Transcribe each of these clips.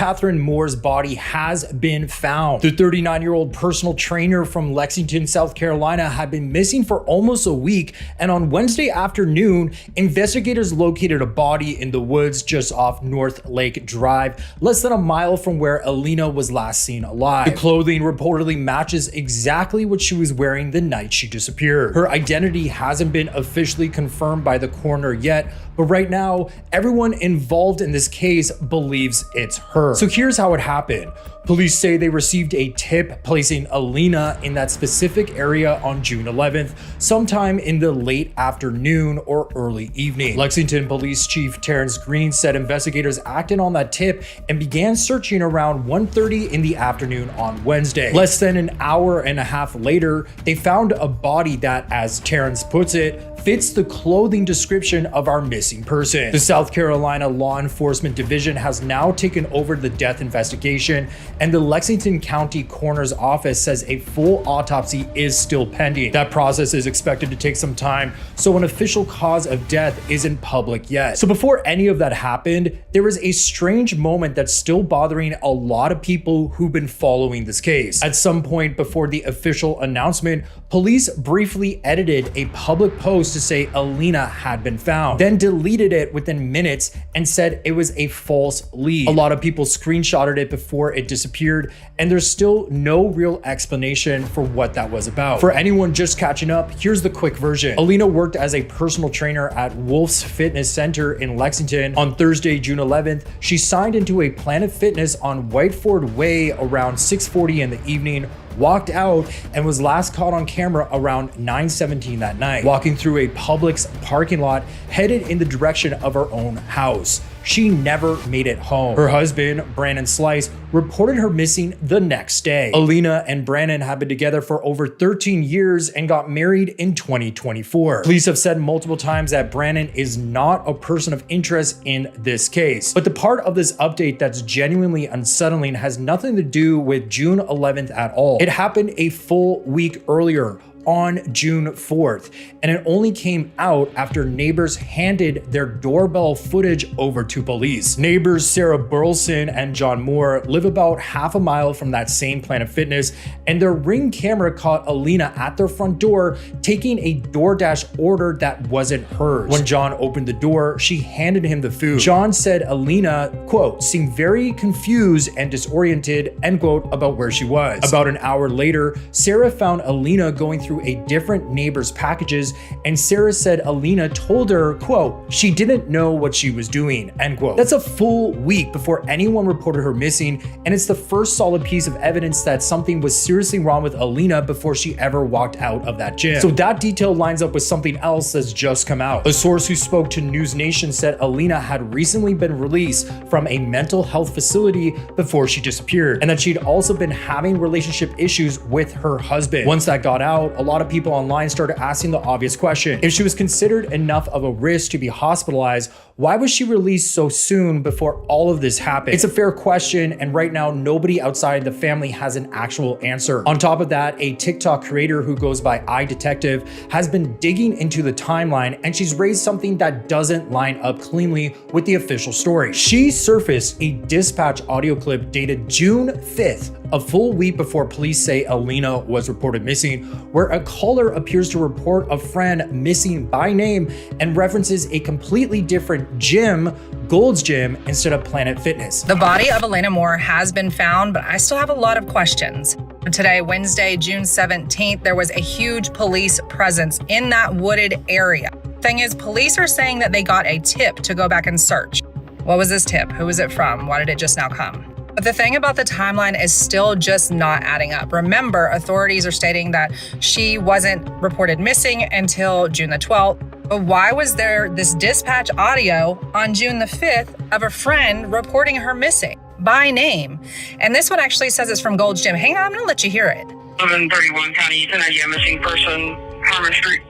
Katherine Moore's body has been found. The 39-year-old personal trainer from Lexington, South Carolina had been missing for almost a week, and on Wednesday afternoon, investigators located a body in the woods just off North Lake Drive, less than a mile from where Elena was last seen alive. The clothing reportedly matches exactly what she was wearing the night she disappeared. Her identity hasn't been officially confirmed by the coroner yet, but right now, everyone involved in this case believes it's her. So here's how it happened. Police say they received a tip placing Elena in that specific area on June 11th, sometime in the late afternoon or early evening. Lexington Police Chief Terrence Green said investigators acted on that tip and began searching around 1:30 in the afternoon on Wednesday. Less than an hour and a half later, they found a body that, as Terrence puts it, fits the clothing description of our missing person. The South Carolina Law Enforcement Division has now taken over the death investigation, and the Lexington County Coroner's Office says a full autopsy is still pending. That process is expected to take some time, so an official cause of death isn't public yet. So before any of that happened, there was a strange moment that's still bothering a lot of people who've been following this case. At some point before the official announcement, police briefly edited a public post to say Elena had been found, then deleted it within minutes and said it was a false lead. A lot of people screenshotted it before it disappeared, and there's still no real explanation for what that was about. For anyone just catching up, here's the quick version. Elena worked as a personal trainer at Wolf's Fitness Center in Lexington. On Thursday, June 11th, she signed into a Planet Fitness on Whiteford Way around 6:40 in the evening, walked out, and was last caught on camera around 9:17 that night, walking through a Publix parking lot headed in the direction of her own house. She never made it home. Her husband, Brandon Slice, reported her missing the next day. Elena and Brandon have been together for over 13 years and got married in 2024. Police have said multiple times that Brandon is not a person of interest in this case. But the part of this update that's genuinely unsettling has nothing to do with June 11th at all. It happened a full week earlier, on June 4th, and it only came out after neighbors handed their doorbell footage over to police. Neighbors Sarah Burleson and John Moore live about half a mile from that same Planet Fitness, and their Ring camera caught Elena at their front door taking a DoorDash order that wasn't hers. When John opened the door, she handed him the food. John said Elena, quote, seemed very confused and disoriented, end quote, about where she was. About an hour later, Sarah found Elena going through a different neighbor's packages, and Sarah said Elena told her, quote, she didn't know what she was doing, end quote. That's a full week before anyone reported her missing, and it's the first solid piece of evidence that something was seriously wrong with Elena before she ever walked out of that gym. So that detail lines up with something else that's just come out. A source who spoke to NewsNation said Elena had recently been released from a mental health facility before she disappeared, and that she'd also been having relationship issues with her husband. Once that got out, a lot of people online started asking the obvious question. If she was considered enough of a risk to be hospitalized, why was she released so soon before all of this happened? It's a fair question, and right now, nobody outside the family has an actual answer. On top of that, a TikTok creator who goes by iDetective has been digging into the timeline, and she's raised something that doesn't line up cleanly with the official story. She surfaced a dispatch audio clip dated June 5th, a full week before police say Elena was reported missing, where a caller appears to report a friend missing by name and references a completely different gym, Gold's Gym, instead of Planet Fitness. The body of Elena Moore has been found, but I still have a lot of questions. Today, Wednesday, June 17th, there was a huge police presence in that wooded area. Thing is, police are saying that they got a tip to go back and search. What was this tip? Who was it from? Why did it just now come? But the thing about the timeline is still just not adding up. Remember, authorities are stating that she wasn't reported missing until June the 12th. But why was there this dispatch audio on June the 5th of a friend reporting her missing by name? And this one actually says it's from Gold's Gym. Hang on, I'm gonna let you hear it. 1131 County, 10 idea missing person, Harmon Street.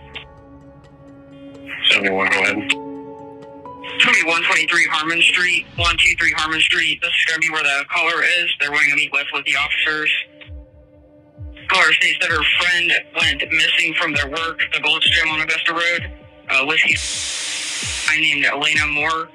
71, go ahead. 2123 Harmon Street, 123 Harmon Street. This is going to be where the caller is. They're going to meet with the officers. Caller states that her friend went missing from their work, the Gold's Gym on Augusta Road. Whiskey named Elena Moore.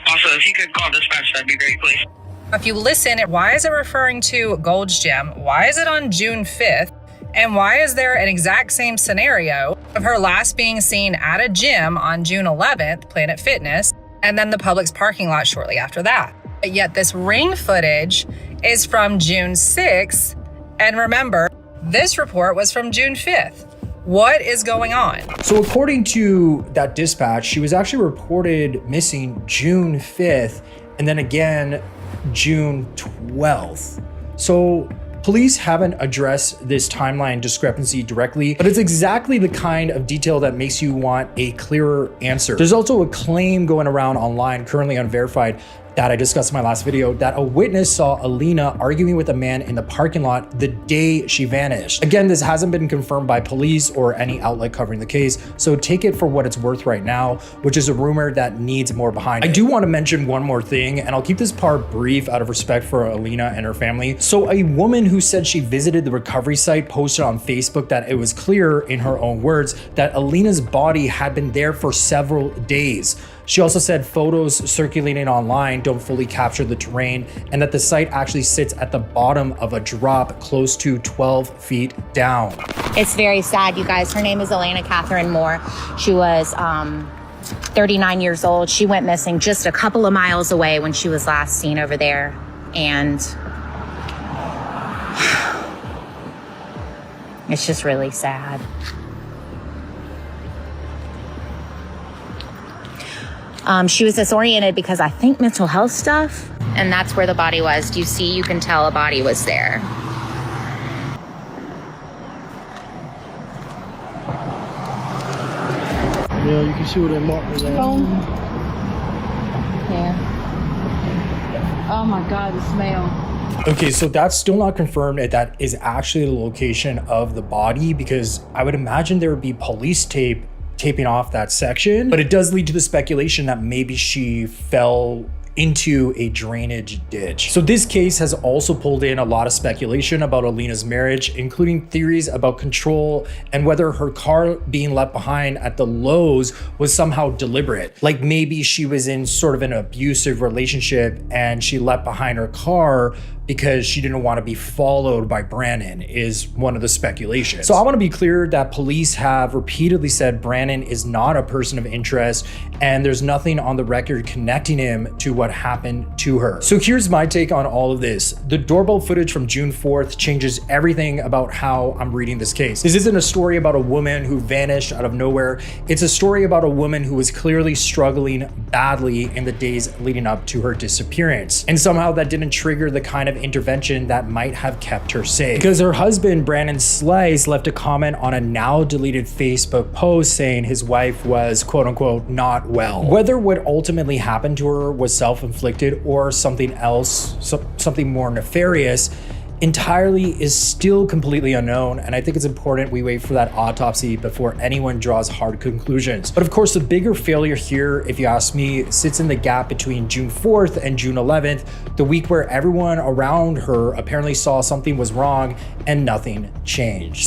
Also, if you could call dispatch, that'd be great, please. If you listen, why is it referring to Gold's Gym? Why is it on June 5th? And why is there an exact same scenario of her last being seen at a gym on June 11th, Planet Fitness, and then the Publix parking lot shortly after that? But yet this ring footage is from June 6th. And remember, this report was from June 5th. What is going on? So according to that dispatch, she was actually reported missing June 5th and then again June 12th. So police haven't addressed this timeline discrepancy directly, but it's exactly the kind of detail that makes you want a clearer answer. There's also a claim going around online, currently unverified, that I discussed in my last video, that a witness saw Elena arguing with a man in the parking lot the day she vanished. Again, this hasn't been confirmed by police or any outlet covering the case, so take it for what it's worth right now, which is a rumor that needs more behind it. I do want to mention one more thing, and I'll keep this part brief out of respect for Elena and her family. So a woman who said she visited the recovery site posted on Facebook that it was clear, in her own words, that Elena's body had been there for several days. She also said photos circulating online don't fully capture the terrain and that the site actually sits at the bottom of a drop close to 12 feet down. It's very sad, you guys. Her name is Elena Katherine Moore. She was 39 years old. She went missing just a couple of miles away when she was last seen over there. And it's just really sad. She was disoriented because I think mental health stuff, and that's where the body was. Do you see? You can tell a body was there. Yeah, you can see where that mark was at. Yeah. Oh my God, the smell. Okay, so that's still not confirmed if that is actually the location of the body, because I would imagine there would be police taping off that section, but it does lead to the speculation that maybe she fell into a drainage ditch. So this case has also pulled in a lot of speculation about Elena's marriage, including theories about control and whether her car being left behind at the Lowe's was somehow deliberate. Like maybe she was in sort of an abusive relationship and she left behind her car because she didn't want to be followed by Brandon, is one of the speculations. So I want to be clear that police have repeatedly said Brandon is not a person of interest and there's nothing on the record connecting him to what happened to her. So here's my take on all of this. The doorbell footage from June 4th changes everything about how I'm reading this case. This isn't a story about a woman who vanished out of nowhere. It's a story about a woman who was clearly struggling badly in the days leading up to her disappearance. And somehow that didn't trigger the kind of intervention that might have kept her safe. Because her husband, Brandon Slice, left a comment on a now deleted Facebook post saying his wife was quote unquote not well. Whether what ultimately happened to her was self-inflicted or something else, something more nefarious, entirely is still completely unknown, and I think it's important we wait for that autopsy before anyone draws hard conclusions. But of course, the bigger failure here, if you ask me, sits in the gap between June 4th and June 11th, the week where everyone around her apparently saw something was wrong and nothing changed.